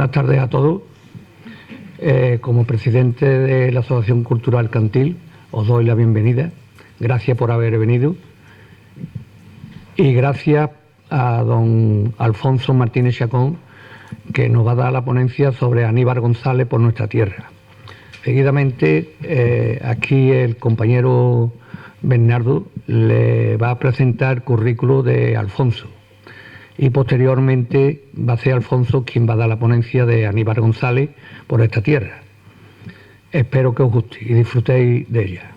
Buenas tardes a todos. Como presidente de la Asociación Cultural Cantil, os doy la bienvenida. Gracias por haber venido. Y gracias a don Alfonso Martínez Chacón, que nos va a dar la ponencia sobre Aníbal González por nuestra tierra. Seguidamente, aquí el compañero Bernardo le va a presentar el currículo de Alfonso. Y posteriormente va a ser Alfonso quien va a dar la ponencia de Aníbal González por esta tierra. Espero que os guste y disfrutéis de ella.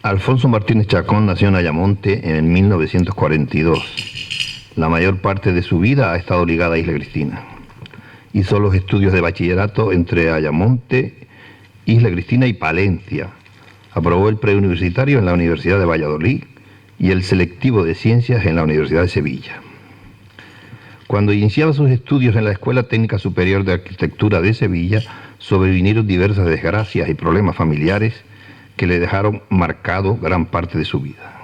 Alfonso Martínez Chacón nació en Ayamonte en 1942. La mayor parte de su vida ha estado ligada a Isla Cristina. Hizo los estudios de bachillerato entre Ayamonte, Isla Cristina y Palencia. Aprobó el preuniversitario en la Universidad de Valladolid y el selectivo de Ciencias en la Universidad de Sevilla. Cuando iniciaba sus estudios en la Escuela Técnica Superior de Arquitectura de Sevilla, sobrevinieron diversas desgracias y problemas familiares que le dejaron marcado gran parte de su vida.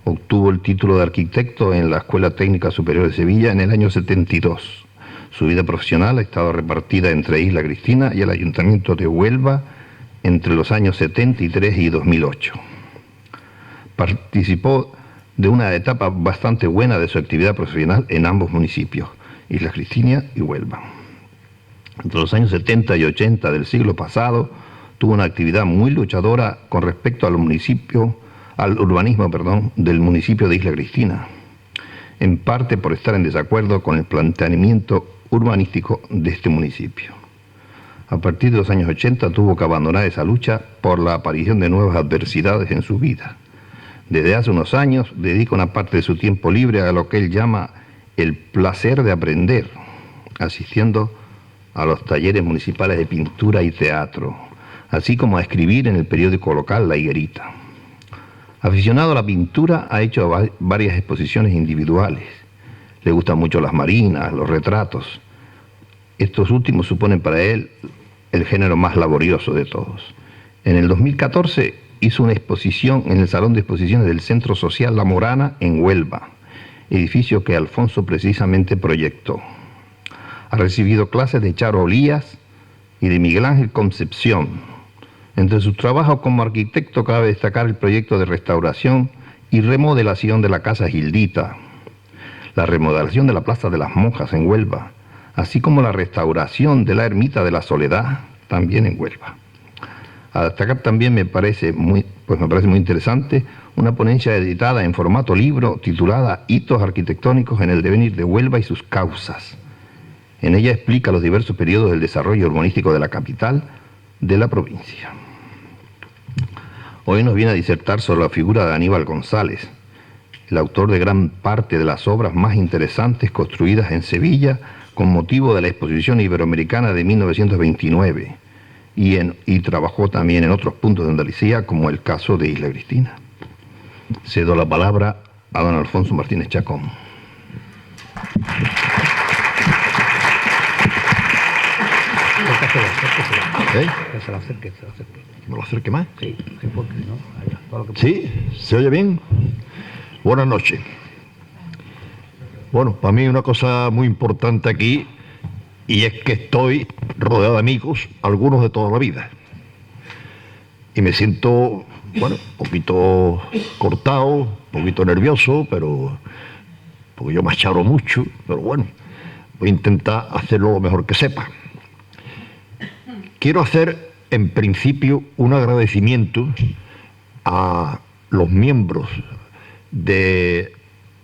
Obtuvo el título de arquitecto en la Escuela Técnica Superior de Sevilla en el año 72. Su vida profesional ha estado repartida entre Isla Cristina y el Ayuntamiento de Huelva entre los años 73 y 2008. Participó de una etapa bastante buena de su actividad profesional en ambos municipios, Isla Cristina y Huelva. Entre los años 70 y 80 del siglo pasado, tuvo una actividad muy luchadora con respecto al urbanismo del municipio de Isla Cristina, en parte por estar en desacuerdo con el planteamiento urbanístico de este municipio. A partir de los años 80 tuvo que abandonar esa lucha por la aparición de nuevas adversidades en su vida. Desde hace unos años dedica una parte de su tiempo libre a lo que él llama el placer de aprender, asistiendo a los talleres municipales de pintura y teatro, así como a escribir en el periódico local La Higuerita. Aficionado a la pintura, ha hecho varias exposiciones individuales. Le gustan mucho las marinas, los retratos. Estos últimos suponen para él el género más laborioso de todos. En el 2014 hizo una exposición en el Salón de Exposiciones del Centro Social La Morana en Huelva, edificio que Alfonso precisamente proyectó. Ha recibido clases de Charo Olías y de Miguel Ángel Concepción. Entre sus trabajos como arquitecto cabe destacar el proyecto de restauración y remodelación de la Casa Gildita, la remodelación de la Plaza de las Monjas en Huelva, así como la restauración de la Ermita de la Soledad, también en Huelva. A destacar también me parece muy interesante una ponencia editada en formato libro titulada Hitos arquitectónicos en el devenir de Huelva y sus causas. En ella explica los diversos periodos del desarrollo urbanístico de la capital de la provincia. Hoy nos viene a disertar sobre la figura de Aníbal González, el autor de gran parte de las obras más interesantes construidas en Sevilla con motivo de la Exposición Iberoamericana de 1929 y trabajó también en otros puntos de Andalucía, como el caso de Isla Cristina. Cedo la palabra a don Alfonso Martínez Chacón. Que se lo acerque. ¿Me lo acerque más? Sí, porque no. Todo lo que ¿Sí? ¿Se oye bien? Buenas noches. Bueno, para mí una cosa muy importante aquí, y es que estoy rodeado de amigos, algunos de toda la vida. Y me siento, un poquito cortado, un poquito nervioso, porque yo me acharo mucho, pero bueno, voy a intentar hacerlo lo mejor que sepa. Quiero hacer, en principio, un agradecimiento a los miembros de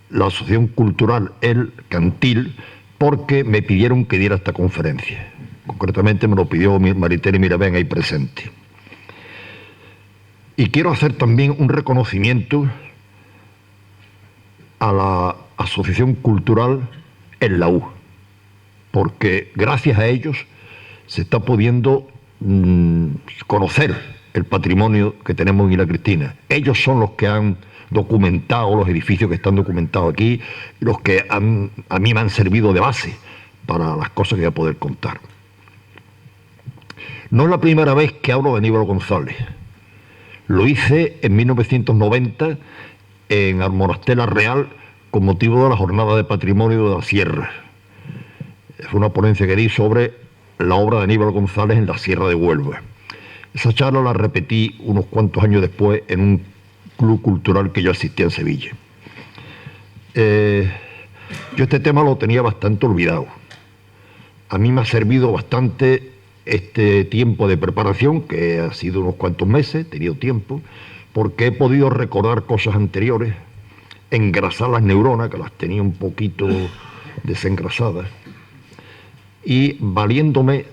la Asociación Cultural El Cantil, porque me pidieron que diera esta conferencia. Concretamente me lo pidió Maritere Mirabén ahí presente. Y quiero hacer también un reconocimiento a la Asociación Cultural en la U, porque gracias a ellos se está pudiendo conocer el patrimonio que tenemos en Isla Cristina. Ellos son los que han documentado los edificios que están documentados aquí, los que a mí me han servido de base para las cosas que voy a poder contar. No es la primera vez que hablo de Aníbal González. Lo hice en 1990 en Almonastela Real con motivo de la Jornada de Patrimonio de la Sierra. Fue una ponencia que di sobre la obra de Aníbal González en la Sierra de Huelva. Esa charla la repetí unos cuantos años después en un club cultural que yo asistía en Sevilla. Yo este tema lo tenía bastante olvidado. A mí me ha servido bastante este tiempo de preparación, que ha sido unos cuantos meses, he tenido tiempo, porque he podido recordar cosas anteriores, engrasar las neuronas, que las tenía un poquito desengrasadas, y valiéndome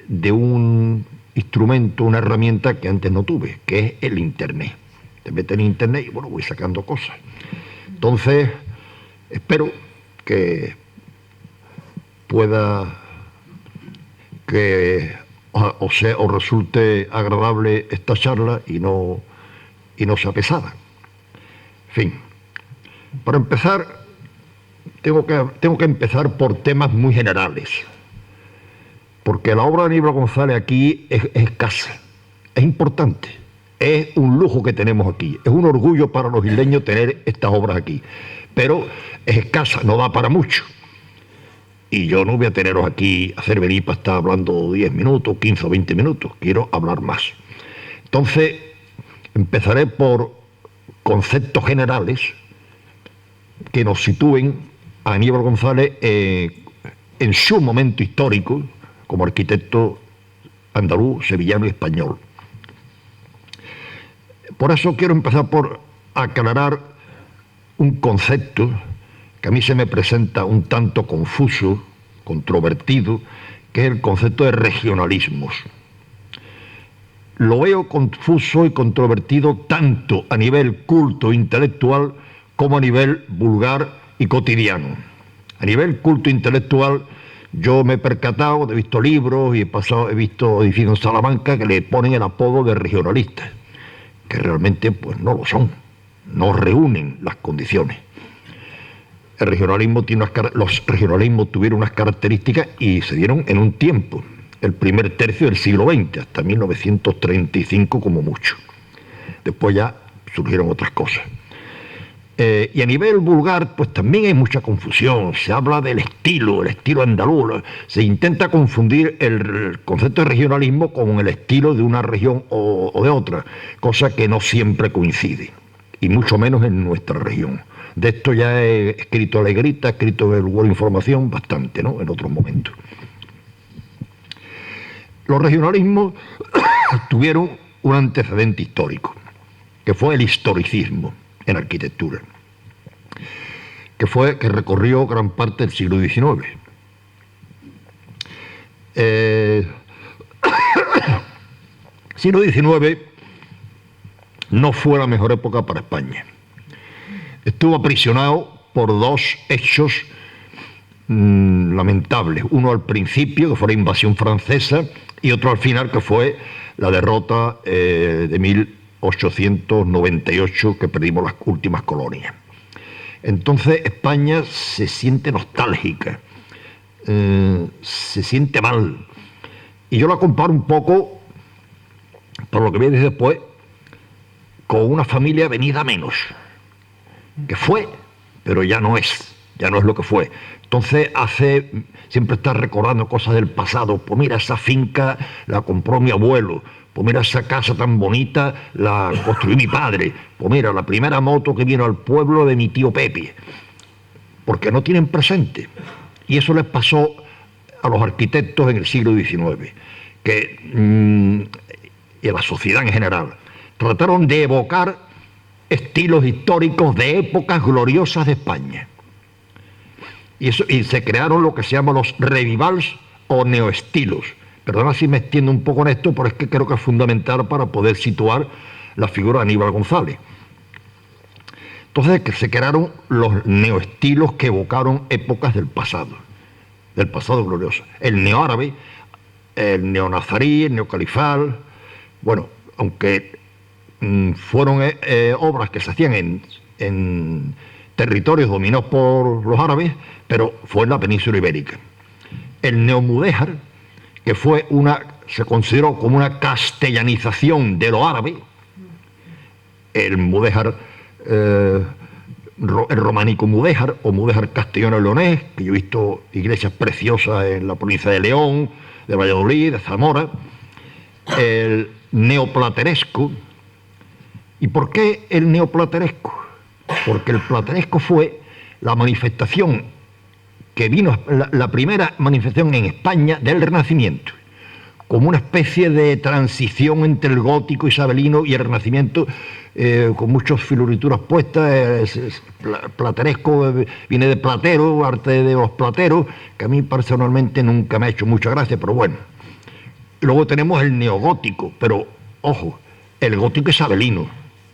de un instrumento, una herramienta que antes no tuve, que es el Internet. Te metes en Internet y bueno, voy sacando cosas. Entonces, espero que pueda, que os resulte agradable esta charla y no sea pesada. En fin, para empezar, tengo que empezar por temas muy generales, porque la obra de Aníbal González aquí es escasa, es importante, es un lujo que tenemos aquí, es un orgullo para los isleños tener estas obras aquí, pero es escasa, no da para mucho. Y yo no voy a teneros aquí a hacer venir para estar hablando 10 minutos, 15 o 20 minutos, quiero hablar más. Entonces, empezaré por conceptos generales que nos sitúen a Aníbal González en su momento histórico como arquitecto andaluz, sevillano y español. Por eso quiero empezar por aclarar un concepto que a mí se me presenta un tanto confuso, controvertido, que es el concepto de regionalismos. Lo veo confuso y controvertido tanto a nivel culto intelectual como a nivel vulgar y cotidiano. A nivel culto intelectual, yo me he percatado, he visto libros y he visto edificios en Salamanca que le ponen el apodo de regionalistas, que realmente pues no lo son, no reúnen las condiciones. El regionalismo los regionalismos tuvieron unas características y se dieron en un tiempo, el primer tercio del siglo XX, hasta 1935 como mucho. Después ya surgieron otras cosas. Y a nivel vulgar, pues también hay mucha confusión. Se habla del estilo andaluz. Se intenta confundir el concepto de regionalismo con el estilo de una región o de otra, cosa que no siempre coincide, y mucho menos en nuestra región. De esto ya he escrito a la Grita, he escrito en el Word Información bastante, ¿no?, en otros momentos. Los regionalismos tuvieron un antecedente histórico, que fue el historicismo en arquitectura, que recorrió gran parte del siglo XIX. Siglo XIX no fue la mejor época para España. Estuvo aprisionado por dos hechos lamentables. Uno al principio, que fue la invasión francesa, y otro al final, que fue la derrota de 1898, que perdimos las últimas colonias. Entonces España se siente nostálgica, se siente mal. Y yo la comparo un poco, por lo que voy a decir después, con una familia venida a menos, que fue, pero ya no es lo que fue. Entonces siempre está recordando cosas del pasado. Pues mira, esa finca la compró mi abuelo. Pues mira, esa casa tan bonita la construyó mi padre. Pues mira, la primera moto que vino al pueblo de mi tío Pepe. Porque no tienen presente. Y eso les pasó a los arquitectos en el siglo XIX, y a la sociedad en general. Trataron de evocar estilos históricos de épocas gloriosas de España. Y se crearon lo que se llaman los revivals o neoestilos. Perdona si me extiendo un poco en esto, pero es que creo que es fundamental para poder situar la figura de Aníbal González. Entonces, que se crearon los neoestilos que evocaron épocas del pasado glorioso. El neoárabe, el neonazarí, el neocalifal. Bueno, aunque fueron obras que se hacían en territorios dominados por los árabes, pero fue en la península ibérica. El neomudéjar, que fue una se consideró como una castellanización de lo árabe, el mudéjar, el románico mudéjar o mudéjar castellano-leonés, que yo he visto iglesias preciosas en la provincia de León, de Valladolid, de Zamora, el neoplateresco. ¿Y por qué el neoplateresco? Porque el plateresco fue la manifestación que vino, la primera manifestación en España del Renacimiento, como una especie de transición entre el gótico isabelino y el Renacimiento, con muchas florituras puestas. Plateresco viene de platero, arte de los plateros, que a mí personalmente nunca me ha hecho mucha gracia, pero bueno. Luego tenemos el neogótico, pero ojo, el gótico isabelino,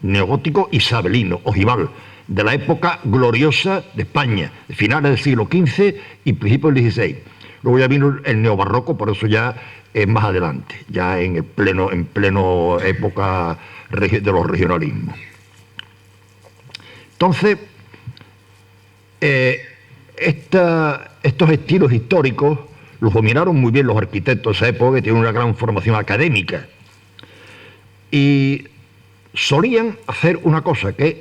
neogótico isabelino, ojival, de la época gloriosa de España, de finales del siglo XV y principios del XVI. Luego ya vino el neobarroco, por eso ya es más adelante, ya en pleno época de los regionalismos. Entonces, estos estilos históricos los dominaron muy bien los arquitectos de esa época, que tienen una gran formación académica, y solían hacer una cosa, que es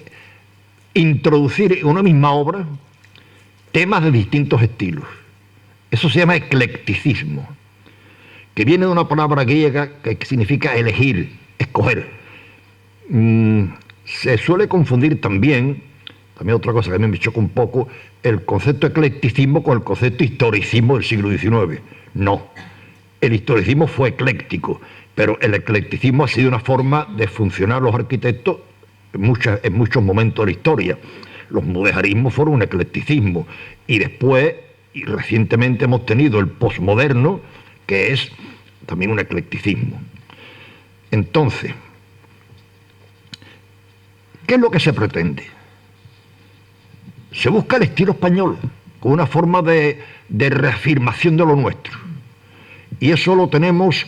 introducir en una misma obra temas de distintos estilos. Eso se llama eclecticismo, que viene de una palabra griega que significa elegir, escoger. Se suele confundir también otra cosa que a mí me choca un poco, el concepto eclecticismo con el concepto historicismo del siglo XIX. No, el historicismo fue ecléctico, pero el eclecticismo ha sido una forma de funcionar los arquitectos en muchos momentos de la historia. Los mudéjarismos fueron un eclecticismo, y después, y recientemente hemos tenido el posmoderno, que es también un eclecticismo. Entonces, ¿qué es lo que se pretende? Se busca el estilo español, como una forma de reafirmación de lo nuestro. Y eso lo tenemos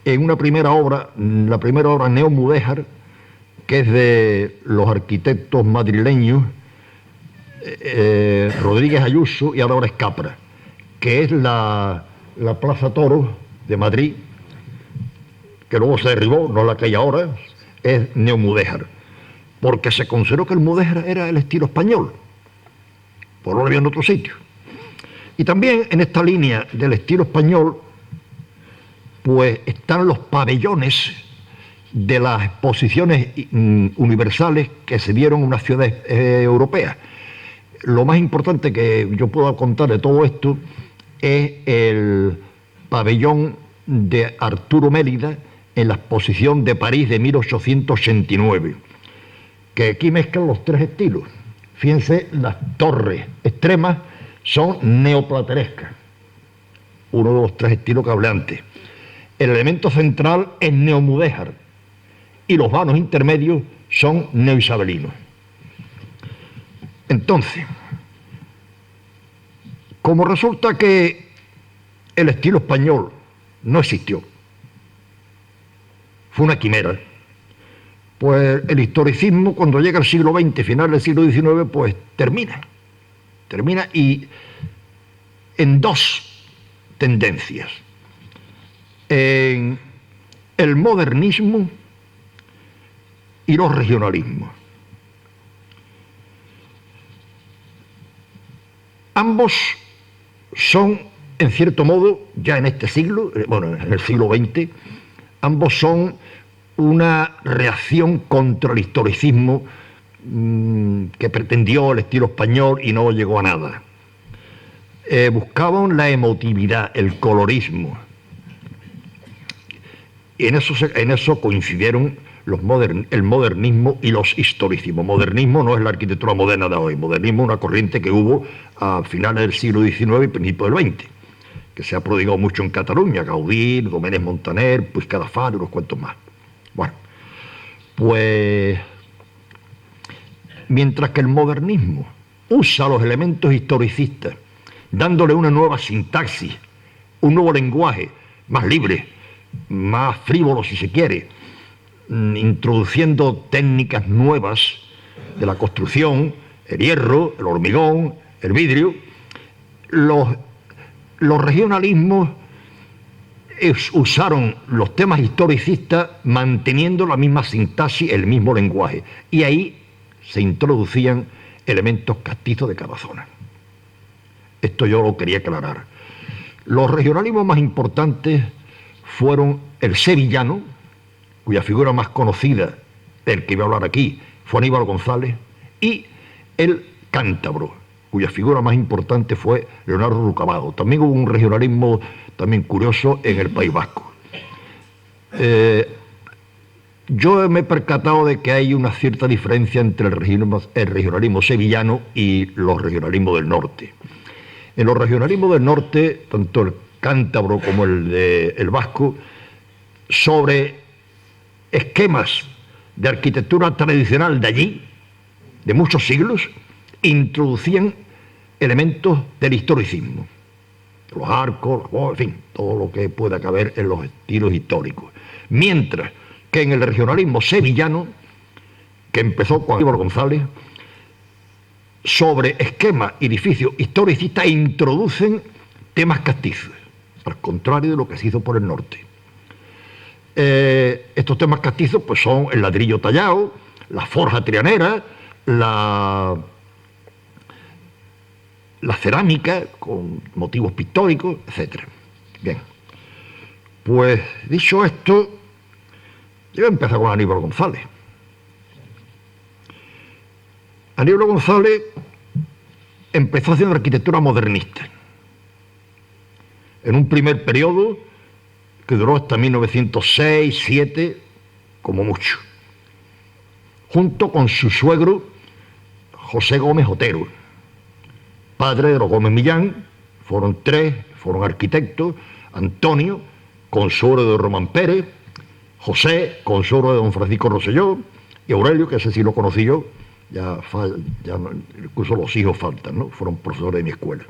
en una primera obra, la primera obra neomudéjar, que es de los arquitectos madrileños Rodríguez Ayuso y ahora Escapra, que es la Plaza Toros de Madrid, que luego se derribó, no la que hay ahora, es neomudéjar, porque se consideró que el mudéjar era el estilo español, por lo que había en otro sitio. Y también en esta línea del estilo español, pues están los pabellones de las exposiciones universales que se dieron en unas ciudades europeas. Lo más importante que yo puedo contar de todo esto es el pabellón de Arturo Mérida en la exposición de París de 1889, que aquí mezclan los tres estilos. Fíjense, las torres extremas son neoplaterescas, uno de los tres estilos que hablé antes. El elemento central es neomudéjar y los vanos intermedios son neoisabelinos. Entonces, como resulta que el estilo español no existió, fue una quimera, pues el historicismo, cuando llega al siglo XX, final del siglo XIX, pues termina y en dos tendencias: en el modernismo y los regionalismos. Ambos son, en cierto modo, ya en este siglo, bueno, en el siglo XX, ambos son una reacción contra el historicismo que pretendió el estilo español y no llegó a nada. Buscaban la emotividad, el colorismo. Y en eso coincidieron el modernismo y los historicismos. Modernismo no es la arquitectura moderna de hoy. Modernismo es una corriente que hubo a finales del siglo XIX y principios del XX, que se ha prodigado mucho en Cataluña: Gaudí, Domènech Montaner, Puig Cadafalch y unos cuantos más. Bueno, pues mientras que el modernismo usa los elementos historicistas, dándole una nueva sintaxis, un nuevo lenguaje más libre, más frívolo si se quiere, introduciendo técnicas nuevas de la construcción, el hierro, el hormigón, el vidrio, los regionalismos usaron los temas historicistas manteniendo la misma sintaxis, el mismo lenguaje, y ahí se introducían elementos castizos de cada zona. Esto yo lo quería aclarar. Los regionalismos más importantes fueron el sevillano, cuya figura más conocida, del que iba a hablar aquí, fue Aníbal González, y el cántabro, cuya figura más importante fue Leonardo Rucabado. También hubo un regionalismo también curioso en el País Vasco. Yo me he percatado de que hay una cierta diferencia entre el regionalismo sevillano y los regionalismos del norte. En los regionalismos del norte, tanto el cántabro como el vasco, sobre esquemas de arquitectura tradicional de allí, de muchos siglos, introducían elementos del historicismo. Los arcos, en fin, todo lo que pueda caber en los estilos históricos. Mientras que en el regionalismo sevillano, que empezó con Aníbal González, sobre esquemas y edificios historicistas introducen temas castizos, al contrario de lo que se hizo por el norte. Estos temas castizos pues son el ladrillo tallado, la forja trianera, la cerámica con motivos pictóricos, etc. Bien, pues dicho esto, yo empecé con Aníbal González. Aníbal González empezó haciendo arquitectura modernista, en un primer periodo que duró hasta 1906-07, como mucho, junto con su suegro José Gómez Otero, padre de los Gómez Millán. Fueron tres, fueron arquitectos: Antonio, consuegro de Román Pérez; José, consuegro de don Francisco Rosselló; y Aurelio, que ese sí lo conocí yo, incluso los hijos faltan, ¿no? Fueron profesores de mi escuela.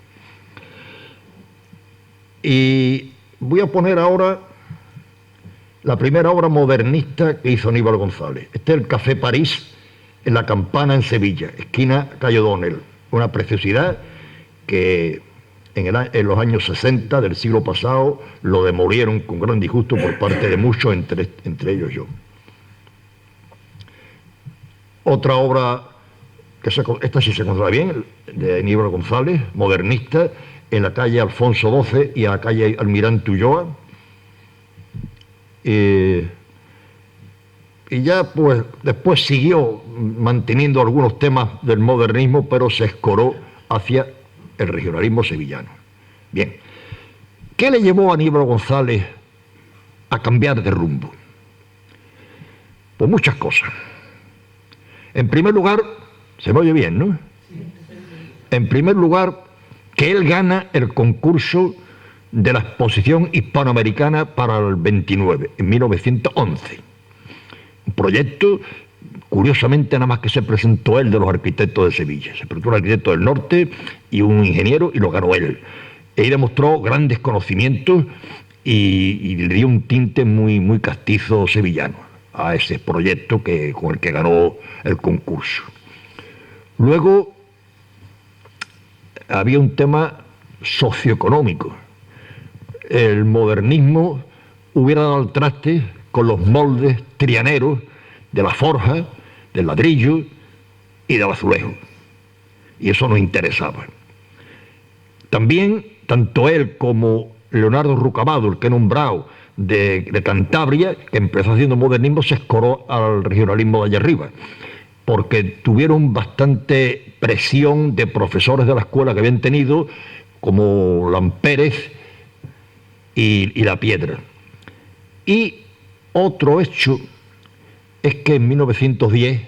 Y voy a poner ahora la primera obra modernista que hizo Aníbal González. Este es el Café París, en La Campana, en Sevilla, esquina Calle O'Donnell. Una preciosidad que en los años 60 del siglo pasado lo demolieron con gran disgusto por parte de muchos, entre ellos yo. Otra obra, esta sí se conserva bien, de Aníbal González, modernista, en la calle Alfonso XII y a la calle Almirante Ulloa. Y ya pues después siguió manteniendo algunos temas del modernismo, pero se escoró hacia el regionalismo sevillano. Bien, ¿qué le llevó a Aníbal González a cambiar de rumbo? Pues muchas cosas. En primer lugar, se me oye bien, ¿no? En primer lugar, que él gana el concurso de la Exposición Hispanoamericana para el 29, en 1911. Un proyecto, curiosamente, nada más que se presentó él de los arquitectos de Sevilla. Se presentó un arquitecto del norte y un ingeniero, y lo ganó él. Él demostró grandes conocimientos y le dio un tinte muy, muy castizo sevillano a ese proyecto con el que ganó el concurso. Luego había un tema socioeconómico. El modernismo hubiera dado al traste con los moldes trianeros de la forja, del ladrillo y del azulejo. Y eso nos interesaba. También, tanto él como Leonardo Rucabado, el que he nombrado, de Cantabria, que empezó haciendo modernismo, se escoró al regionalismo de allá arriba, porque tuvieron bastante presión de profesores de la escuela que habían tenido, como Lampérez y La Piedra. Y otro hecho es que en 1910,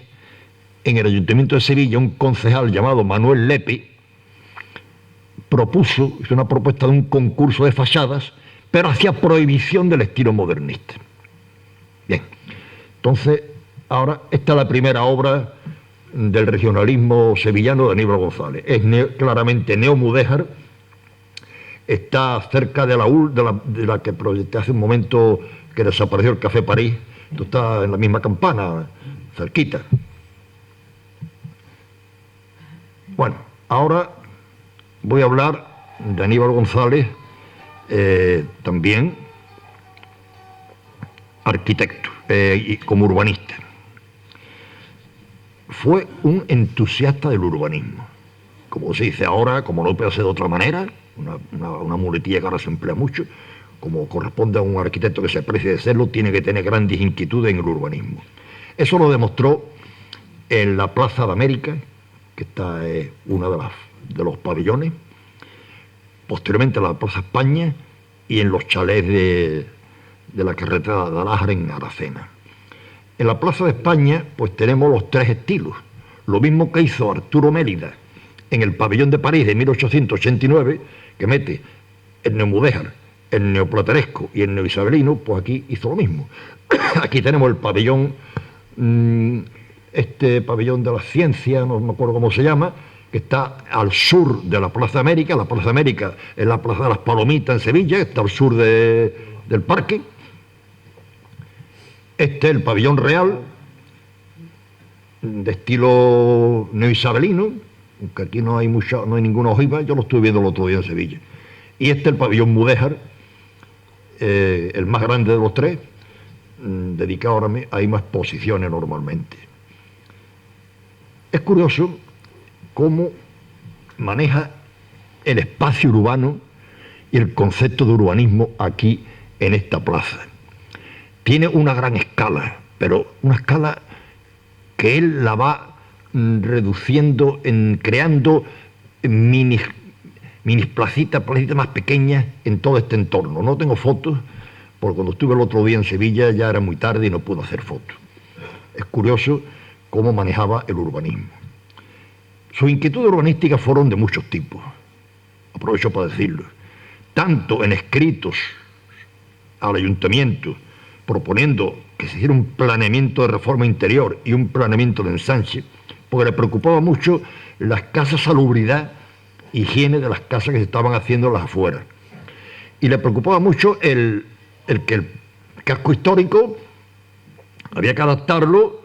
en el Ayuntamiento de Sevilla, un concejal llamado Manuel Lepe hizo una propuesta de un concurso de fachadas, pero hacía prohibición del estilo modernista. Bien, entonces, ahora esta es la primera obra del regionalismo sevillano de Aníbal González. Es claramente neomudéjar. Está cerca de la que proyecté hace un momento, que desapareció, el Café París. Esto está en la misma Campana, cerquita. Bueno, ahora voy a hablar de Aníbal González también arquitecto y como urbanista. Fue un entusiasta del urbanismo. Como se dice ahora, como no puede ser de otra manera, una muletilla que ahora se emplea mucho, como corresponde a un arquitecto que se precie de serlo, tiene que tener grandes inquietudes en el urbanismo. Eso lo demostró en la Plaza de América, que está una de los pabellones, posteriormente en la Plaza España y en los chalés de la carretera de Alájar en Aracena. En la Plaza de España pues tenemos los tres estilos, lo mismo que hizo Arturo Mérida en el pabellón de París de 1889, que mete el neomudéjar, el neoplateresco y el neoisabelino, pues aquí hizo lo mismo. Aquí tenemos el pabellón, pabellón de la ciencia, no me acuerdo cómo se llama, que está al sur de la Plaza de América. La Plaza de América es la Plaza de las Palomitas en Sevilla, que está al sur del parque. Este es el pabellón real, de estilo neoisabelino, aunque aquí no hay ninguna ojiva, yo lo estuve viendo el otro día en Sevilla. Y este es el pabellón mudéjar, el más grande de los tres, dedicado ahora a más exposiciones normalmente. Es curioso cómo maneja el espacio urbano y el concepto de urbanismo aquí en esta plaza. Tiene una gran escala, pero una escala que él la va reduciendo, creando mini placitas más pequeñas en todo este entorno. No tengo fotos, porque cuando estuve el otro día en Sevilla ya era muy tarde y no pude hacer fotos. Es curioso cómo manejaba el urbanismo. Sus inquietudes urbanísticas fueron de muchos tipos, aprovecho para decirlo, tanto en escritos al ayuntamiento, proponiendo que se hiciera un planeamiento de reforma interior y un planeamiento de ensanche, porque le preocupaba mucho la escasa salubridad, higiene de las casas que se estaban haciendo a las afueras. Y le preocupaba mucho el que el casco histórico había que adaptarlo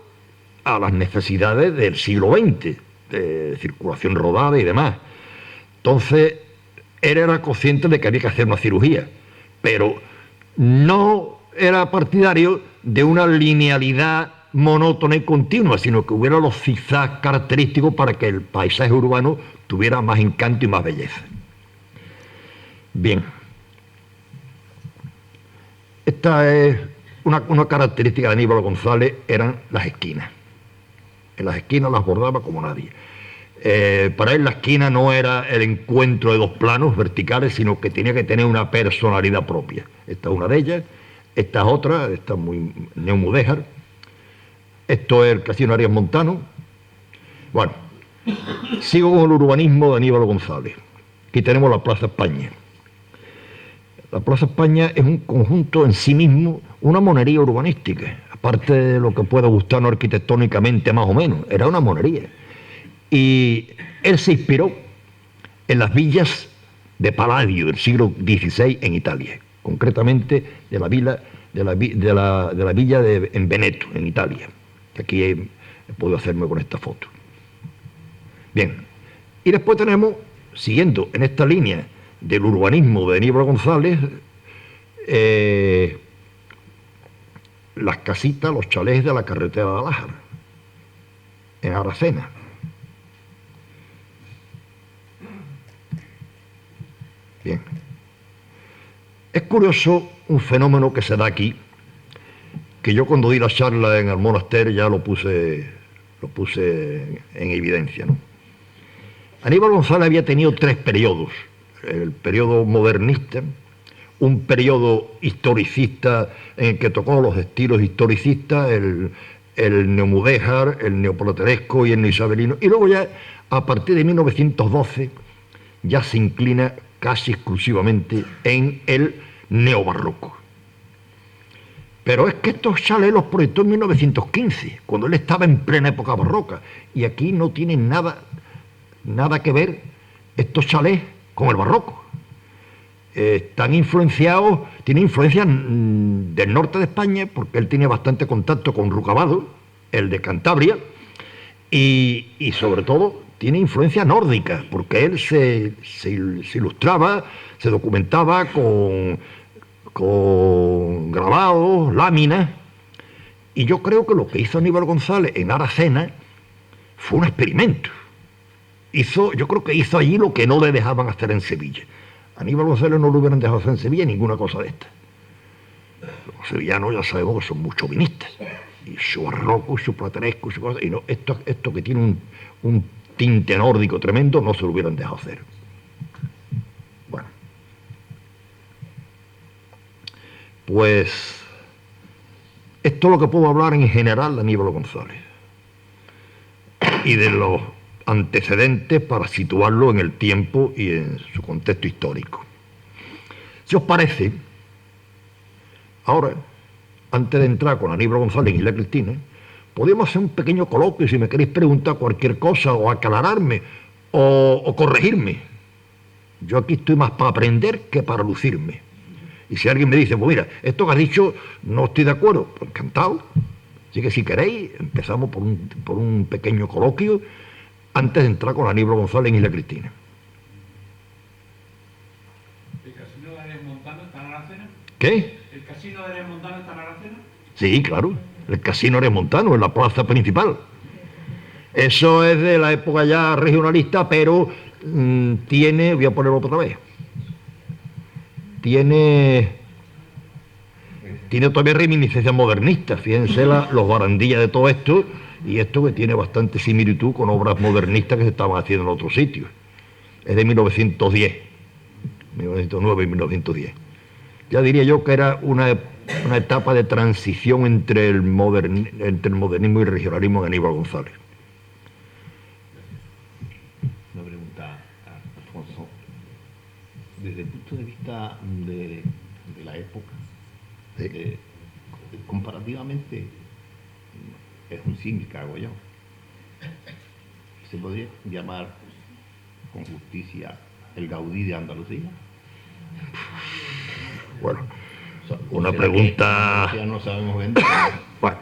a las necesidades del siglo XX, de circulación rodada y demás. Entonces, él era consciente de que había que hacer una cirugía, pero no era partidario de una linealidad monótona y continua, sino que hubiera los zigzags característicos para que el paisaje urbano tuviera más encanto y más belleza. Bien, esta es una característica de Aníbal González, eran las esquinas. En las esquinas las bordaba como nadie. Para él la esquina no era el encuentro de dos planos verticales, sino que tenía que tener una personalidad propia. Esta es una de ellas, esta es otra, esta es muy neomudéjar. Esto es el Casino Arias Montano. Bueno, sigo con el urbanismo de Aníbal González. Aquí tenemos la Plaza España. La Plaza España es un conjunto en sí mismo, una monería urbanística, aparte de lo que pueda gustarnos arquitectónicamente más o menos, era una monería. Y él se inspiró en las villas de Palladio del siglo XVI en Italia, concretamente de la villa en Veneto, en Italia, que aquí he podido hacerme con esta foto. Bien, y después tenemos, siguiendo en esta línea del urbanismo de Aníbal González, las casitas, los chalés de la carretera de Alájar, en Aracena. Bien. Es curioso un fenómeno que se da aquí, que yo cuando di la charla en el monasterio ya lo puse en evidencia, ¿no? Aníbal González había tenido tres periodos: el periodo modernista, un periodo historicista en el que tocó los estilos historicistas, el neomudéjar, el neoplateresco y el neoisabelino, y luego ya a partir de 1912 ya se inclina casi exclusivamente en el neobarroco. Pero es que estos chalés los proyectó en 1915, cuando él estaba en plena época barroca, y aquí no tienen nada que ver estos chalés con el barroco. Están influenciados, tienen influencia del norte de España, porque él tiene bastante contacto con Rucabado, el de Cantabria, y sobre todo tiene influencia nórdica, porque él se ilustraba, se documentaba con con grabados, láminas, y yo creo que lo que hizo Aníbal González en Aracena fue un experimento. Yo creo que hizo allí lo que no le dejaban hacer en Sevilla. A Aníbal González no lo hubieran dejado hacer en Sevilla ninguna cosa de esta. Los sevillanos ya sabemos que son muy chauvinistas, y su barroco, y su plateresco, y su cosa, y no, esto que tiene un tinte nórdico tremendo, no se lo hubieran dejado hacer. Bueno, pues esto es lo que puedo hablar en general de Aníbal González y de los antecedentes para situarlo en el tiempo y en su contexto histórico. Si os parece, ahora, antes de entrar con Aníbal González y Isla Cristina, podemos hacer un pequeño coloquio si me queréis preguntar cualquier cosa o aclararme o corregirme. Yo aquí estoy más para aprender que para lucirme. Y si alguien me dice, pues mira, esto que has dicho no estoy de acuerdo, pues encantado. Así que si queréis, empezamos por un pequeño coloquio antes de entrar con Aníbal González y Isla Cristina. ¿El casino de Arias Montano está en Aracena? ¿Qué? ¿El casino de Arias Montano está en Aracena? Sí, claro, el casino Arias Montano, en la plaza principal. Eso es de la época ya regionalista, pero tiene, voy a ponerlo otra vez, tiene todavía reminiscencias modernistas. Fíjense los barandillas de todo esto, y esto que tiene bastante similitud con obras modernistas que se estaban haciendo en otros sitios. Es de 1910, 1909 y 1910. Ya diría yo que era una etapa de transición entre el modernismo y el regionalismo de Aníbal González. Una pregunta, Alfonso. Desde el punto de vista de la época, Sí. comparativamente, es un símil que hago yo. ¿Se podría llamar con justicia el Gaudí de Andalucía? Bueno, O sea, una ¿será pregunta... que ya no sabemos vender? Bueno,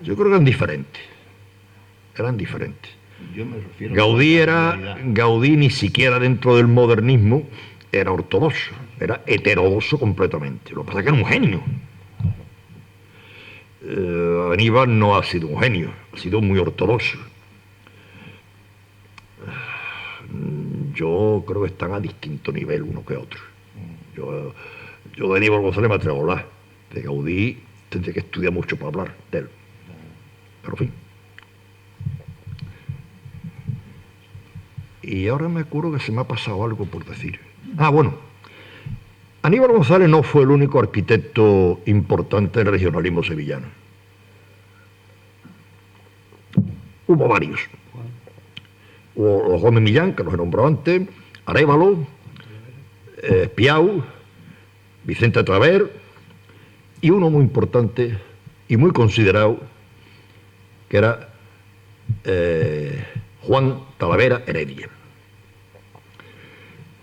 yo creo que eran diferentes. Eran diferentes. Yo me refiero Gaudí ni siquiera dentro del modernismo era ortodoxo, era heterodoxo completamente. Lo que pasa es que era un genio. Aníbal no ha sido un genio, ha sido muy ortodoxo. Yo creo que están a distinto nivel uno que otro. Yo de Aníbal González me atrevo a hablar. De Gaudí tendré que estudiar mucho para hablar de él. Pero en fin. Y ahora me acuerdo que se me ha pasado algo por decir. Bueno. Aníbal González no fue el único arquitecto importante del regionalismo sevillano. Hubo varios. Hubo Gómez Millán, que los he nombrado antes, Arévalo, Espiau, Vicente Traver, y uno muy importante y muy considerado, que era Juan Talavera Heredia.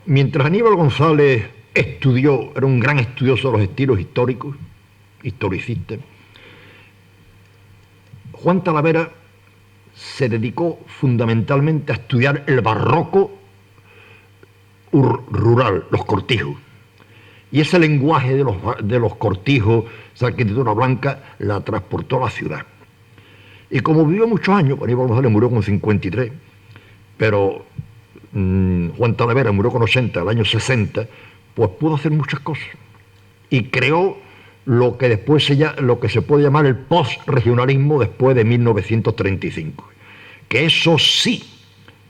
Mientras Aníbal González era un gran estudioso de los estilos históricos, historicista, Juan Talavera se dedicó fundamentalmente a estudiar el barroco rural, los cortijos. Y ese lenguaje de los cortijos, esa arquitectura blanca, la transportó a la ciudad. Y como vivió muchos años, Aníbal González murió con 53, pero Juan Talavera murió con 80, el año 60, pues pudo hacer muchas cosas. Y creó lo que se puede llamar el post-regionalismo después de 1935. Que eso sí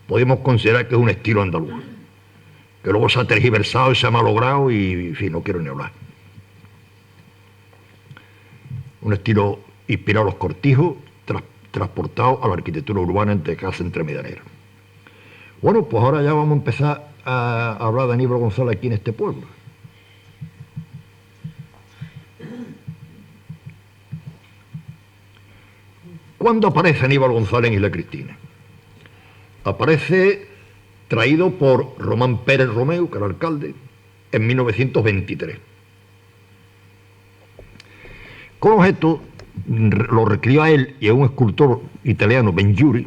podemos considerar que es un estilo andaluz. Que luego se ha tergiversado y se ha malogrado y, en fin, no quiero ni hablar. Un estilo inspirado en los cortijos, transportado a la arquitectura urbana entre casa entremedianera. Bueno, pues ahora ya vamos a empezar a hablar de Aníbal González aquí en este pueblo. ¿Cuándo aparece Aníbal González en Isla Cristina? Aparece traído por Román Pérez Romeu, que era alcalde, en 1923. Con objeto, lo recrió a él y a un escultor italiano, Bengiuri,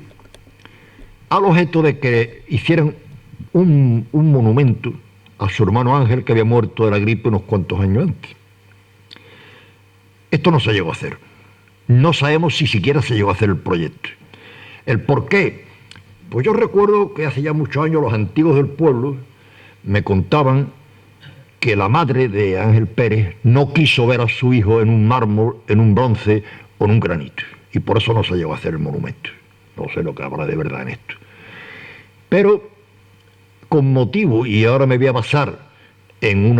al objeto de que hicieran un monumento a su hermano Ángel, que había muerto de la gripe unos cuantos años antes. Esto no se llegó a hacer. No sabemos si siquiera se llegó a hacer el proyecto. ¿El por qué? Pues yo recuerdo que hace ya muchos años los antiguos del pueblo me contaban que la madre de Ángel Pérez no quiso ver a su hijo en un mármol, en un bronce o en un granito. Y por eso no se llegó a hacer el monumento. No sé lo que habrá de verdad en esto. Pero con motivo, y ahora me voy a basar en un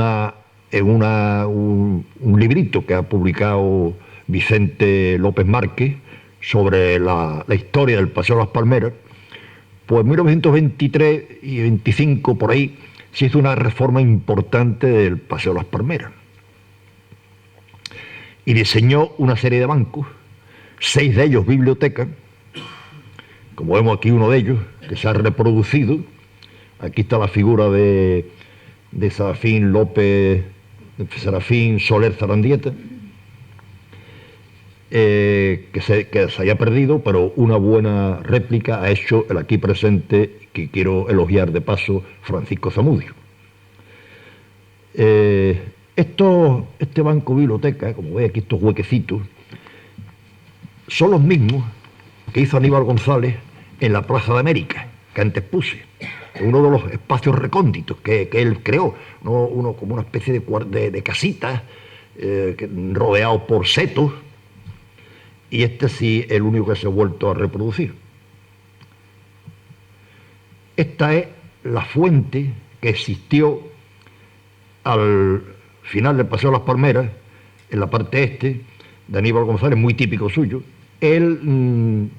librito que ha publicado Vicente López Márquez sobre la historia del Paseo de las Palmeras, pues en 1923 y 25 por ahí se hizo una reforma importante del Paseo de las Palmeras y diseñó una serie de bancos, 6 de ellos bibliotecas, como vemos aquí uno de ellos, que se ha reproducido. Aquí está la figura de Serafín Soler Zarandieta, que se haya perdido, pero una buena réplica ha hecho el aquí presente, que quiero elogiar de paso, Francisco Zamudio. Este banco biblioteca, como veis aquí estos huequecitos, son los mismos que hizo Aníbal González en la Plaza de América, que antes puse, uno de los espacios recónditos que él creó, uno como una especie de casitas rodeado por setos, y este sí el único que se ha vuelto a reproducir. Esta es la fuente que existió al final del Paseo de las Palmeras, en la parte este, de Aníbal González, muy típico suyo. Él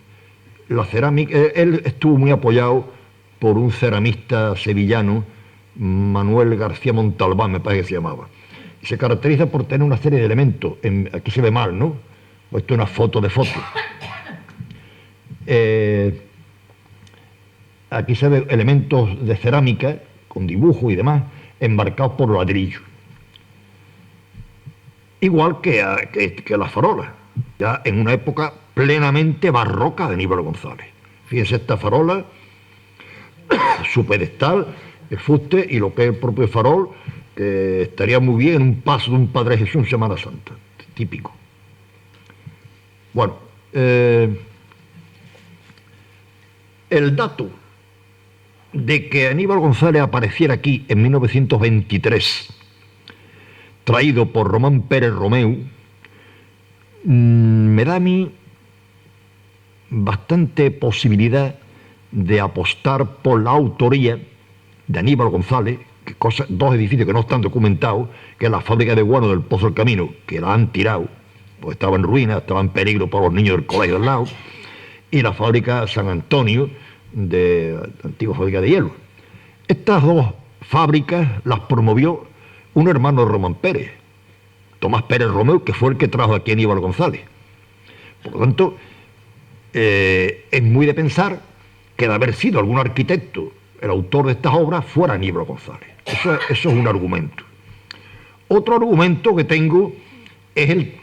estuvo muy apoyado por un ceramista sevillano, Manuel García Montalbán, me parece que se llamaba. Y se caracteriza por tener una serie de elementos. Aquí se ve mal, ¿no? Esto es una foto de foto. Aquí se ve elementos de cerámica, con dibujo y demás, enmarcados por ladrillo. Igual que la farola, ya en una época plenamente barroca de Aníbal González. Fíjense esta farola, su pedestal, el fuste y lo que es el propio farol, que estaría muy bien en un paso de un Padre Jesús en Semana Santa, típico. Bueno, el dato de que Aníbal González apareciera aquí en 1923, traído por Román Pérez Romeu, me da a mí bastante posibilidad de apostar por la autoría de Aníbal González, dos edificios que no están documentados, que es la fábrica de guano del Pozo del Camino, que la han tirado, pues estaba en ruinas, estaba en peligro para los niños del colegio al lado, y la fábrica San Antonio, de la antigua fábrica de hielo. Estas dos fábricas las promovió un hermano de Román Pérez, Tomás Pérez Romeu, que fue el que trajo aquí a Aníbal González. Por lo tanto, es muy de pensar que de haber sido algún arquitecto el autor de estas obras fuera Aníbal González. Eso es un argumento. Otro argumento que tengo es el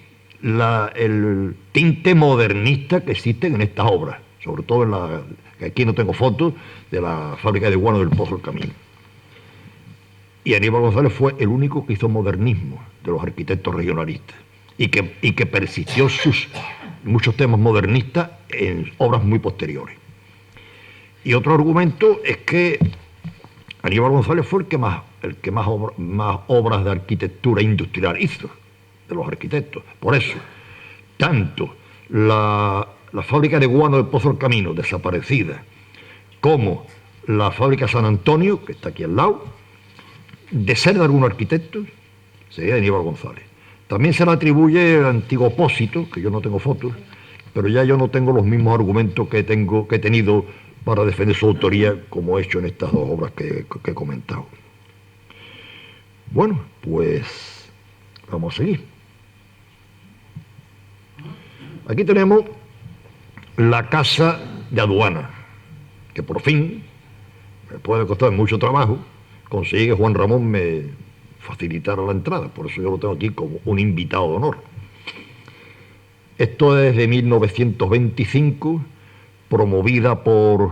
tinte modernista que existe en estas obras, sobre todo que aquí no tengo fotos, de la fábrica de guano del Pozo del Camino. Y Aníbal González fue el único que hizo modernismo de los arquitectos regionalistas y que persistió muchos temas modernistas en obras muy posteriores. Y otro argumento es que Aníbal González fue el que más obras de arquitectura industrial hizo, de los arquitectos. Por eso, tanto la fábrica de guano del Pozo del Camino, desaparecida, como la fábrica San Antonio, que está aquí al lado, de ser de algún arquitecto, sería de Aníbal González. También se le atribuye el antiguo Opósito, que yo no tengo fotos, pero ya yo no tengo los mismos argumentos que he tenido para defender su autoría, como he hecho en estas dos obras que he comentado. Bueno, pues vamos a seguir. Aquí tenemos la Casa de Aduana, que por fin, me puede costar mucho trabajo, conseguí que Juan Ramón me facilitara la entrada, por eso yo lo tengo aquí como un invitado de honor. Esto es de 1925, promovida por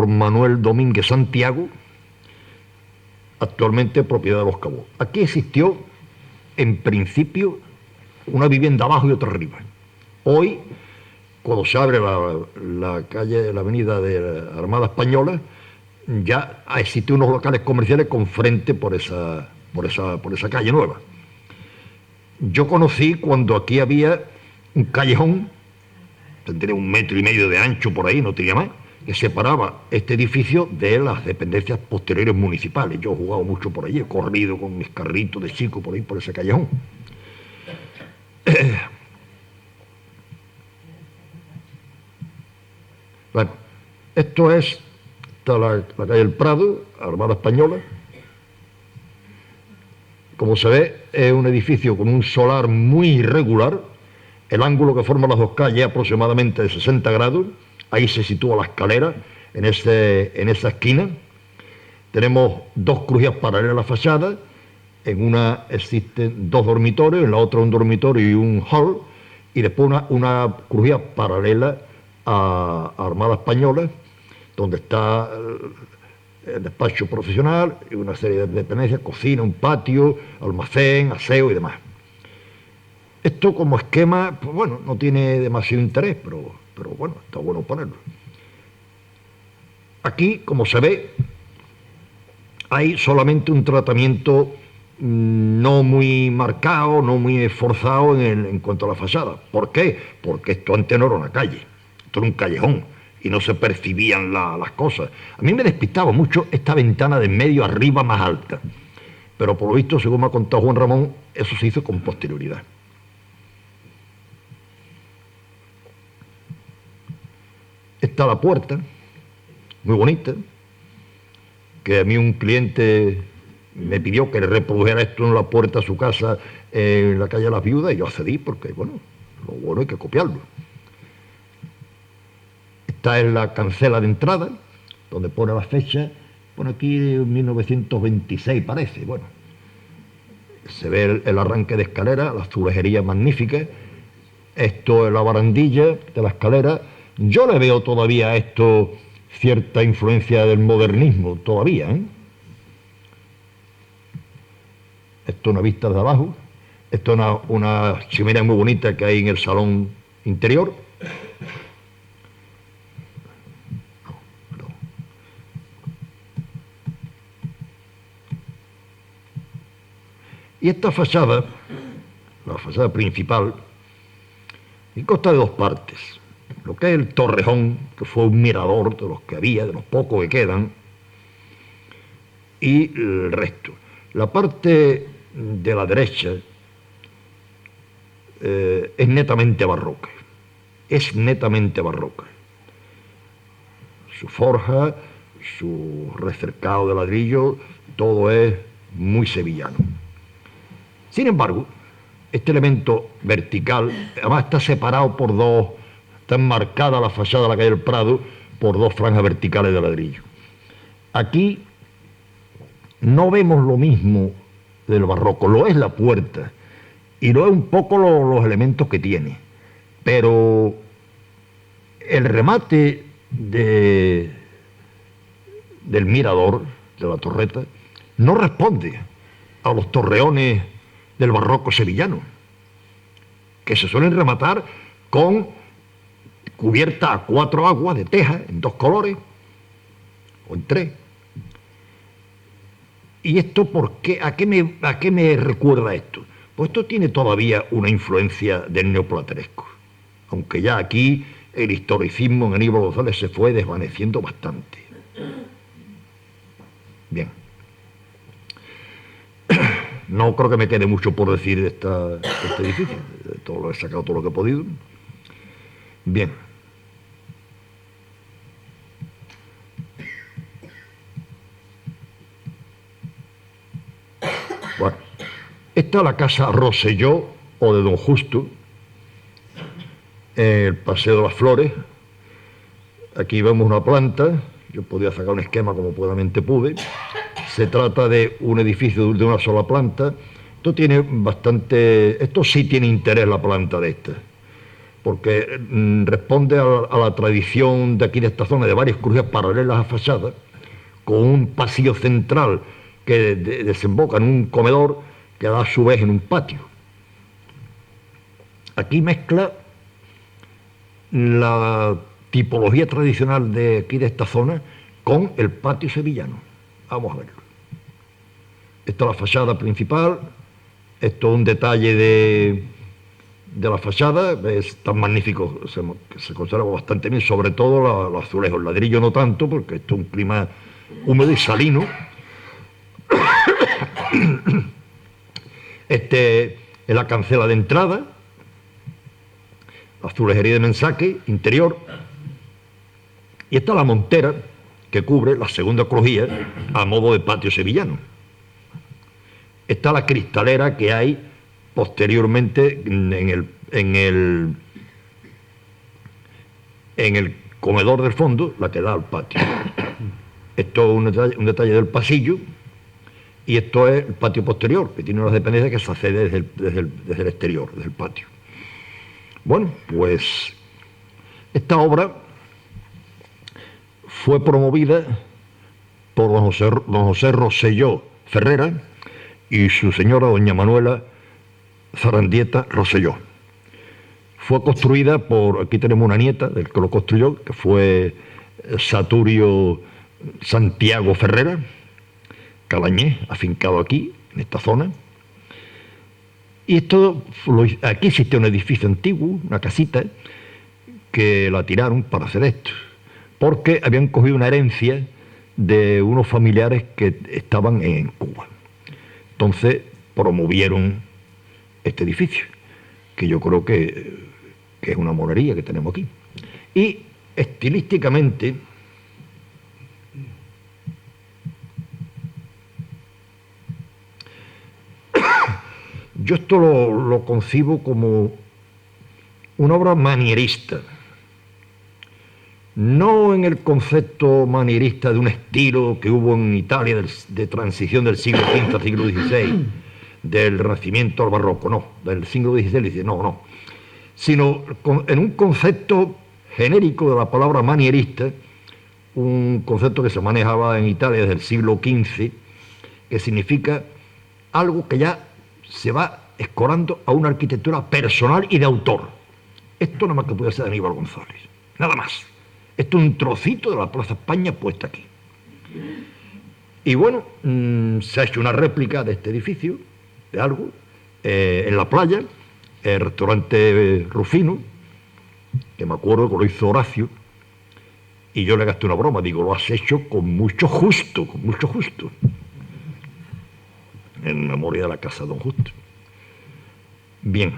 Manuel Domínguez Santiago, actualmente propiedad de los Cabos. Aquí existió, en principio, una vivienda abajo y otra arriba. Hoy, cuando se abre la calle, la avenida de la Armada Española, ya existen unos locales comerciales con frente por esa calle nueva. Yo conocí cuando aquí había un callejón, tendría 1,5 metros de ancho por ahí, no tenía más, que separaba este edificio de las dependencias posteriores municipales. Yo he jugado mucho por allí, he corrido con mis carritos de chico por ahí, por ese callejón. Bueno, esto es la calle del Prado, Armada Española. Como se ve, es un edificio con un solar muy irregular. El ángulo que forma las dos calles es aproximadamente de 60 grados. Ahí se sitúa la escalera, en esa esquina. Tenemos dos crujías paralelas a la fachada. En una existen 2 dormitorios, en la otra un dormitorio y un hall. Y después una crujía paralela a Armada Española, donde está el despacho profesional y una serie de dependencias, cocina, un patio, almacén, aseo y demás. Esto como esquema, pues bueno, no tiene demasiado interés, pero bueno, está bueno ponerlo. Aquí, como se ve, hay solamente un tratamiento no muy marcado, no muy esforzado en cuanto a la fachada. ¿Por qué? Porque esto antes no era una calle, esto era un callejón y no se percibían las cosas. A mí me despistaba mucho esta ventana de en medio arriba más alta, pero por lo visto, según me ha contado Juan Ramón, eso se hizo con posterioridad. Está la puerta, muy bonita, que a mí un cliente me pidió que le reprodujera esto en la puerta de su casa en la calle de las Viudas, y yo accedí porque, bueno, lo bueno hay que copiarlo. Esta es la cancela de entrada, donde pone la fecha, pone aquí 1926 parece, bueno. Se ve el arranque de escalera, la azulejería magnífica. Esto es la barandilla de la escalera. Yo le veo todavía a esto cierta influencia del modernismo, todavía, ¿eh? Esto es una vista de abajo. Esto es una chimenea muy bonita que hay en el salón interior. Y esta fachada, la fachada principal, consta de 2 partes. Lo que es el torrejón, que fue un mirador de los que había, de los pocos que quedan, y el resto. La parte de la derecha es netamente barroca. Es netamente barroca. Su forja, su recercado de ladrillo, todo es muy sevillano. Sin embargo, este elemento vertical, además está separado por 2, está enmarcada la fachada de la calle del Prado por 2 franjas verticales de ladrillo. Aquí no vemos lo mismo del barroco, lo es la puerta y lo es un poco los elementos que tiene, pero el remate del mirador, de la torreta, no responde a los torreones del barroco sevillano, que se suelen rematar con cubierta a 4 aguas de teja en 2 colores o en 3. ¿Y esto por qué? ¿A qué me recuerda esto? Pues esto tiene todavía una influencia del neoplateresco, aunque ya aquí el historicismo en Aníbal González se fue desvaneciendo bastante. Bien. No creo que me quede mucho por decir de este edificio. Todo lo he sacado todo lo que he podido. Bien. Bueno, esta es la casa Rosselló o de Don Justo, el Paseo de las Flores. Aquí vemos una planta. Yo podía sacar un esquema como buenamente pude. Se trata de un edificio de una sola planta. Esto sí tiene interés la planta de esta, porque responde a la tradición de aquí de esta zona de varias crujías paralelas a fachada, con un pasillo central que desemboca en un comedor que da a su vez en un patio. Aquí mezcla la tipología tradicional de aquí de esta zona con el patio sevillano. Vamos a verlo. Esta es la fachada principal. Esto es un detalle de la fachada. Es tan magnífico, se conserva bastante bien, sobre todo los azulejos. El ladrillo no tanto, porque esto es un clima húmedo y salino. Este es la cancela de entrada, la azulejería de mensaje interior, y esta es la montera que cubre la segunda crujía a modo de patio sevillano. Esta es la cristalera que hay posteriormente en el comedor del fondo, la que da al patio. Esto es un detalle del pasillo. Y esto es el patio posterior, que tiene unas dependencias que se accede desde el exterior, desde el patio. Bueno, pues esta obra fue promovida por don José Rosselló Ferrera y su señora doña Manuela Zarandieta Rosselló. Fue construida por, aquí tenemos una nieta del que lo construyó, que fue Saturio Santiago Ferrera, Calañé, afincado aquí, en esta zona. Y aquí existe un edificio antiguo, una casita, que la tiraron para hacer esto, porque habían cogido una herencia de unos familiares que estaban en Cuba. Entonces promovieron este edificio, que yo creo que es una monería que tenemos aquí. Y estilísticamente, yo esto lo concibo como una obra manierista, no en el concepto manierista de un estilo que hubo en Italia de transición del siglo XV al siglo XVI, del Renacimiento al Barroco, no, del siglo XVI, no, sino en un concepto genérico de la palabra manierista, un concepto que se manejaba en Italia desde el siglo XV, que significa algo que ya se va escorando a una arquitectura personal y de autor. Esto nada más que puede ser de Aníbal González, nada más. Esto es un trocito de la Plaza España puesta aquí. Y bueno, se ha hecho una réplica de este edificio, de algo, en la playa, el restaurante Rufino, que me acuerdo que lo hizo Horacio, y yo le gasté una broma, digo, lo has hecho con mucho gusto, en memoria de la casa de don Justo. Bien.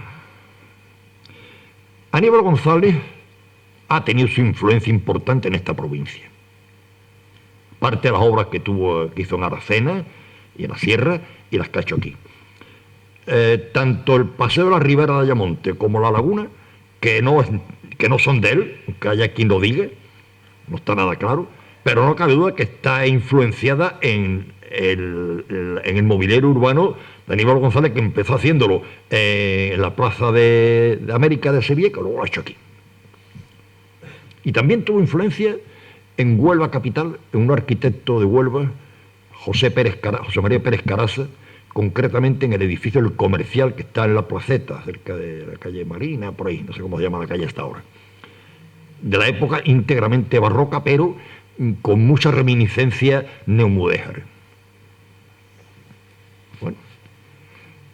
Aníbal González ha tenido su influencia importante en esta provincia. Parte de las obras que hizo en Aracena y en la Sierra, y las que ha hecho aquí. Tanto el Paseo de la Ribera de Ayamonte como la Laguna, que no son de él, que haya quien lo diga, no está nada claro, pero no cabe duda que está influenciada en el mobiliario urbano de Aníbal González, que empezó haciéndolo en la Plaza de América de Sevilla, que luego lo ha hecho aquí. Y también tuvo influencia en Huelva capital, en un arquitecto de Huelva, José María Pérez Caraza, concretamente en el edificio del Comercial, que está en la placeta, cerca de la calle Marina, por ahí, no sé cómo se llama la calle hasta ahora. De la época íntegramente barroca, pero con mucha reminiscencia neomudéjar. Bueno,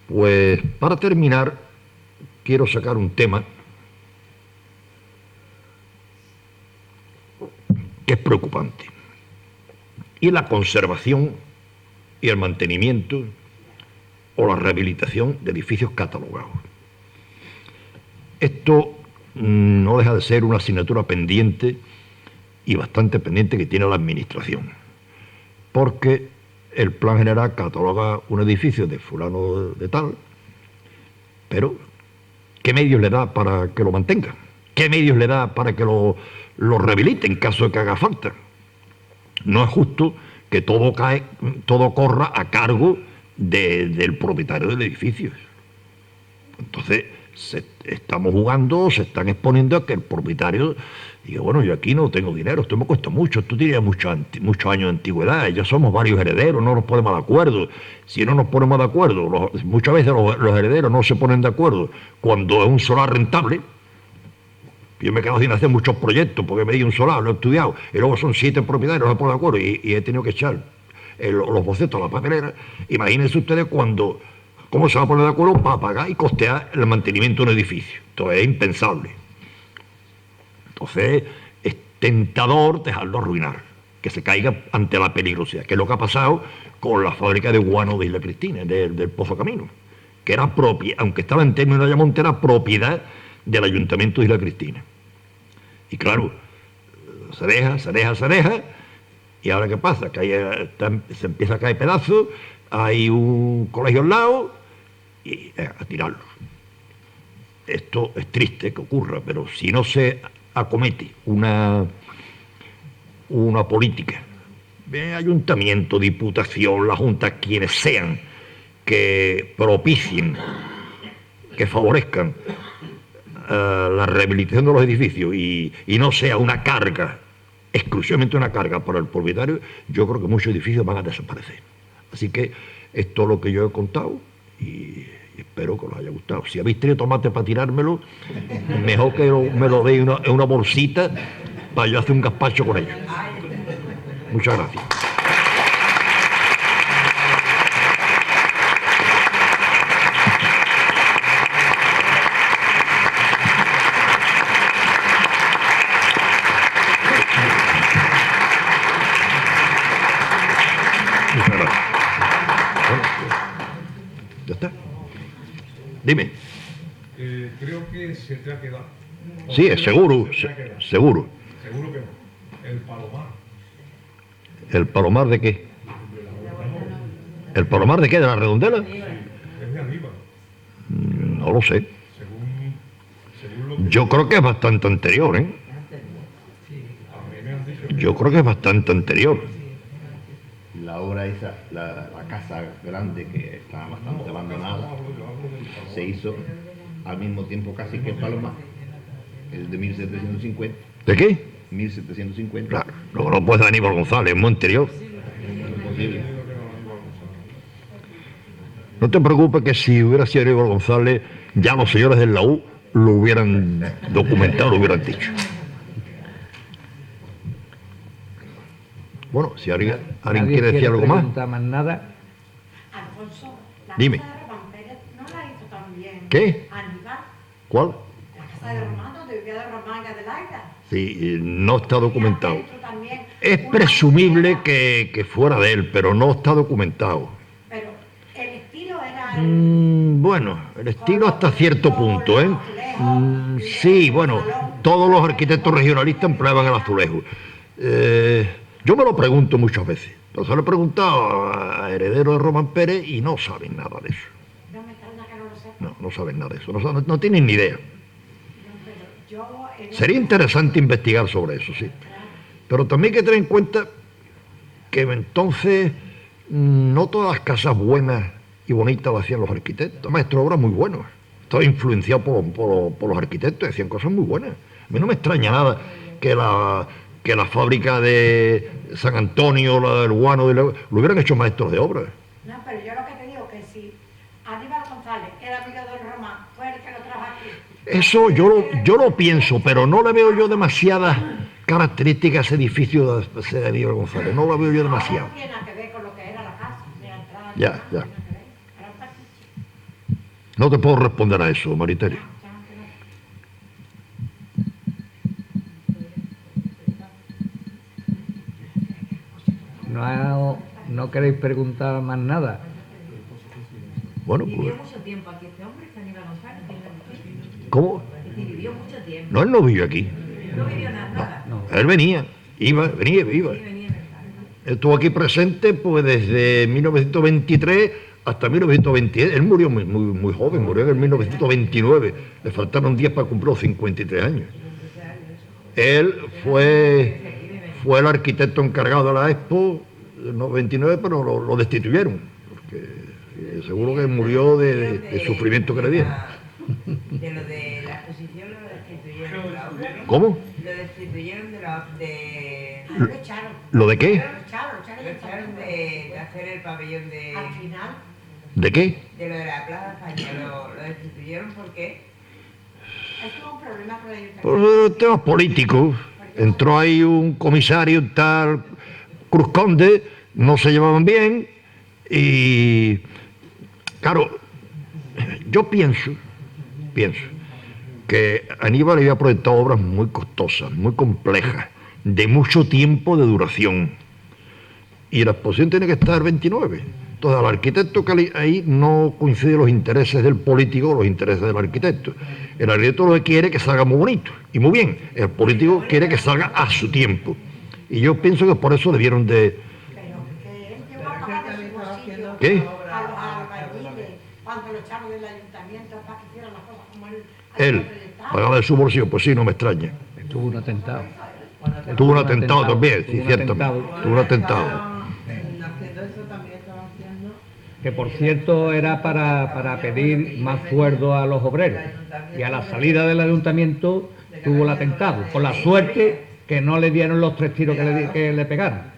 pues para terminar, quiero sacar un tema que es preocupante, y la conservación y el mantenimiento o la rehabilitación de edificios catalogados. Esto no deja de ser una asignatura pendiente y bastante pendiente que tiene la administración, porque el plan general cataloga un edificio de fulano de tal, pero ¿qué medios le da para que lo mantenga? ¿Qué medios le da para que lo rehabilite en caso de que haga falta? No es justo que todo corra a cargo del propietario del edificio. Entonces, estamos jugando, se están exponiendo a que el propietario diga, bueno, yo aquí no tengo dinero, esto me cuesta mucho, esto tiene muchos años de antigüedad, ya somos varios herederos, no nos ponemos de acuerdo. Si no nos ponemos de acuerdo, muchas veces los herederos no se ponen de acuerdo cuando es un solar rentable. Yo me he quedado sin hacer muchos proyectos porque me di un solar, lo he estudiado, y luego son 7 propietarios, no se ponen de acuerdo, y he tenido que echar los bocetos a la papelera. Imagínense ustedes cómo se va a poner de acuerdo para pagar y costear el mantenimiento de un edificio. Esto es impensable. Entonces, es tentador dejarlo arruinar, que se caiga ante la peligrosidad, que es lo que ha pasado con la fábrica de guano de Isla Cristina, del Pozo Camino, que era propia, aunque estaba en términos de Ayamonte, era propiedad del Ayuntamiento de Isla Cristina. Y claro, se deja, y ahora ¿qué pasa? Que se empieza a caer pedazos, hay un colegio al lado, y a tirarlo. Esto es triste que ocurra, pero si no se acomete una política de ayuntamiento, diputación, la junta, quienes sean, que propicien, que favorezcan la rehabilitación de los edificios y no sea una carga, exclusivamente una carga para el propietario, yo creo que muchos edificios van a desaparecer. Así que esto es lo que yo he contado y espero que os haya gustado. Si habéis tenido tomate para tirármelo, mejor que me lo deis en una bolsita para yo hacer un gazpacho con ellos. Muchas gracias. Muchas gracias. Bueno, ya está. Dime. Creo que se te ha quedado. Sí, es seguro, seguro. Seguro que no. El Palomar. ¿El Palomar de qué? ¿El Palomar de qué? ¿De la Redondela? Es de arriba. No lo sé. Según lo que Yo creo que es bastante anterior, ¿eh? a mí me han dicho. Yo creo que es bastante anterior. La obra esa, la casa grande que estaba bastante abandonada, se hizo al mismo tiempo casi que el Palomar, el de 1750. ¿De qué? 1750. Claro, no puede ser Aníbal González, es muy anterior. Imposible. No te preocupes que si hubiera sido Aníbal González, ya los señores del la U lo hubieran documentado, lo hubieran dicho. Bueno, si alguien Nadie quiere decir algo más. preguntar más nada. Alfonso, la Dime. casa de Román Pérez no la hizo también. ¿Qué? Aníbal, ¿Cuál? la casa de Román, donde vivía de Román y Adelaida. Sí, no está documentado. Y adentro también Es una presumible cocina, que fuera de él, pero no está documentado. Pero el estilo era... Bueno, el estilo hasta cierto punto, ¿eh? Sí, bueno, todos los arquitectos regionalistas empleaban el azulejo. Yo me lo pregunto muchas veces. Pero se lo he preguntado a herederos de Román Pérez y no saben nada de eso. No me extraña que no lo sepa. No saben nada de eso. No tienen ni idea. Pero yo... Sería interesante investigar sobre eso, sí. Pero también hay que tener en cuenta que entonces no todas las casas buenas y bonitas las hacían los arquitectos. Maestro de obra muy buenos. Estaba influenciado por los arquitectos, decían cosas muy buenas. A mí no me extraña nada que la fábrica de San Antonio, la del guano, lo hubieran hecho maestros de obra. No, pero yo lo que te digo que si Aníbal González era amigo del Román, fue el que lo trajo aquí. Eso yo lo pienso, pero no le veo yo demasiadas características a ese edificio de Aníbal González. No lo veo yo demasiado. No tiene nada que ver con lo que era la casa, ni la entrada, Ya. no tiene nada que ver. Era un pastiche. No te puedo responder a eso, Mariterio. Ya, que no. No queréis preguntar más nada. Bueno, pues, Vivió mucho tiempo aquí este hombre, este Aníbal González. ¿cómo? Y vivió mucho tiempo. No, él no vive aquí. No vivió nada. Él venía, iba. Sí, venía en el carro. Estuvo aquí presente pues desde 1923 hasta 1920. Él murió muy joven, murió en el 1929. Le faltaron 10 para cumplir los 53 años. Él fue el arquitecto encargado de la Expo del 99, pero lo destituyeron, porque seguro que murió de sufrimiento que le dieron. De lo de la exposición lo destituyeron de la obra. ¿Cómo? Lo destituyeron de la... de... Lo echaron. ¿Lo de qué? Lo echaron Lo echaron de hacer el pabellón de... Al final, ¿De qué? De lo de la Plaza España. Lo destituyeron porque... él tuvo un problema con el ayuntamiento. Por temas políticos. Entró ahí un comisario, un tal Cruz Conde, no se llevaban bien y... Claro, yo pienso que Aníbal había proyectado obras muy costosas, muy complejas, de mucho tiempo de duración. Y la exposición tiene que estar 29. Entonces, al arquitecto que ahí no coinciden los intereses del político con los intereses del arquitecto. El arquitecto lo que quiere es que salga muy bonito y muy bien. El político quiere que salga a su tiempo. Y yo pienso que por eso debieron de... Pero que él llegó a pagar de su bolsillo ¿Qué? a los albañiles cuando lo echaron del ayuntamiento para que hicieran las cosas como él había Él proyectado. pagaba de su bolsillo, pues sí, no me extraña. Tuvo un atentado. Tuvo un atentado también, sí, un ciertamente. atentado. Tuvo un atentado. haciendo eso también estaba haciendo... Que por cierto era para pedir más sueldo a los obreros. Y a la salida del ayuntamiento tuvo el atentado. Con la suerte que no le dieron los 3 tiros que le pegaron.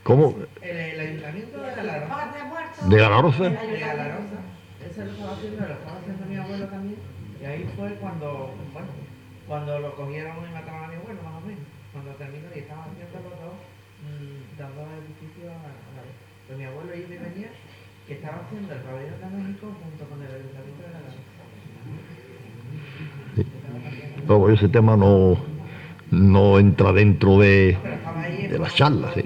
¿Cómo? El ayuntamiento de la Estaban de muertos. ¿De Galaroza? El de ayuntamiento. Galaroza. Eso lo estaba haciendo mi abuelo también. Y ahí fue cuando lo cogieron y mataron a mi abuelo, más o menos. Cuando terminó y estaban haciendo los dos, dando el edificio a la vez. Pero mi abuelo iba y venía, que estaba haciendo el pabellón de México junto con el ayuntamiento de Galaroza. No, ese tema no entra dentro de Pero estaba ahí las charlas, sí.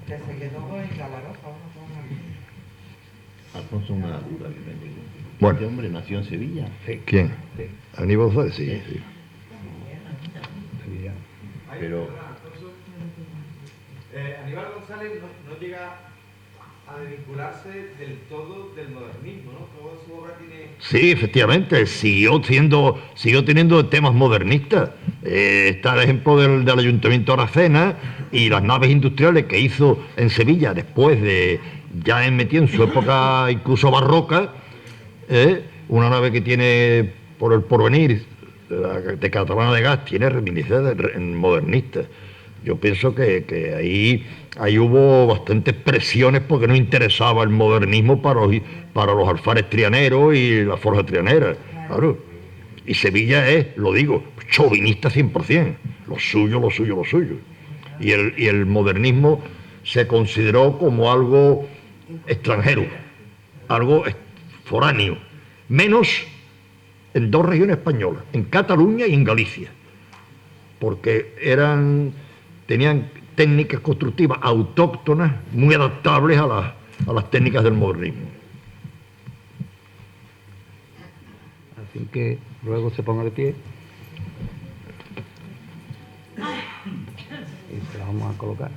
Que se quedó en Galaroza, Alfonso, una duda. Bueno. Este hombre nació en Sevilla. ¿Quién? Sí. Aníbal González, sí, sí. Pero Aníbal González no llega a desvincularse del todo del modernismo, ¿no? Toda su obra tiene... Sí, efectivamente, siguió teniendo temas modernistas. Está el ejemplo del Ayuntamiento de Aracena y las naves industriales que hizo en Sevilla después de, ya metido en su época incluso barroca, una nave que tiene por el porvenir de Catalana de Gas, tiene reminiscencias modernistas. Yo pienso que ahí hubo bastantes presiones porque no interesaba el modernismo para los alfares trianeros y la forja trianera. Claro. Y Sevilla es, lo digo, chauvinista 100%. Lo suyo. Y el modernismo se consideró como algo extranjero, algo foráneo. Menos en 2 regiones españolas, en Cataluña y en Galicia. Porque tenían técnicas constructivas autóctonas muy adaptables a las técnicas del modernismo. Así que luego se ponga de pie. Y se la vamos a colocar.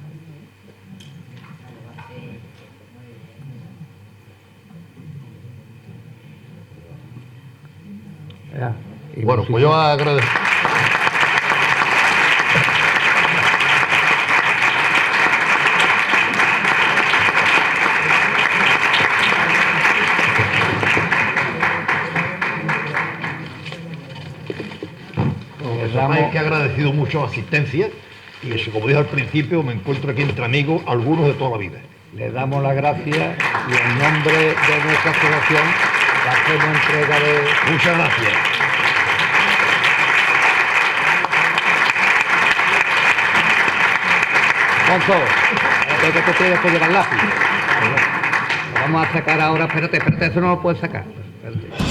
Ya, y Bueno, pues yo agradezco. Es que he agradecido mucho la asistencia y eso, como dije al principio, me encuentro aquí entre amigos, algunos de toda la vida. le damos las gracias y en nombre de nuestra asociación le hacemos entrega de... Muchas gracias. Alfonso, espérate que te tienes que llevar lápiz. Lo vamos a sacar ahora, espérate, eso no lo puedes sacar. Espérate.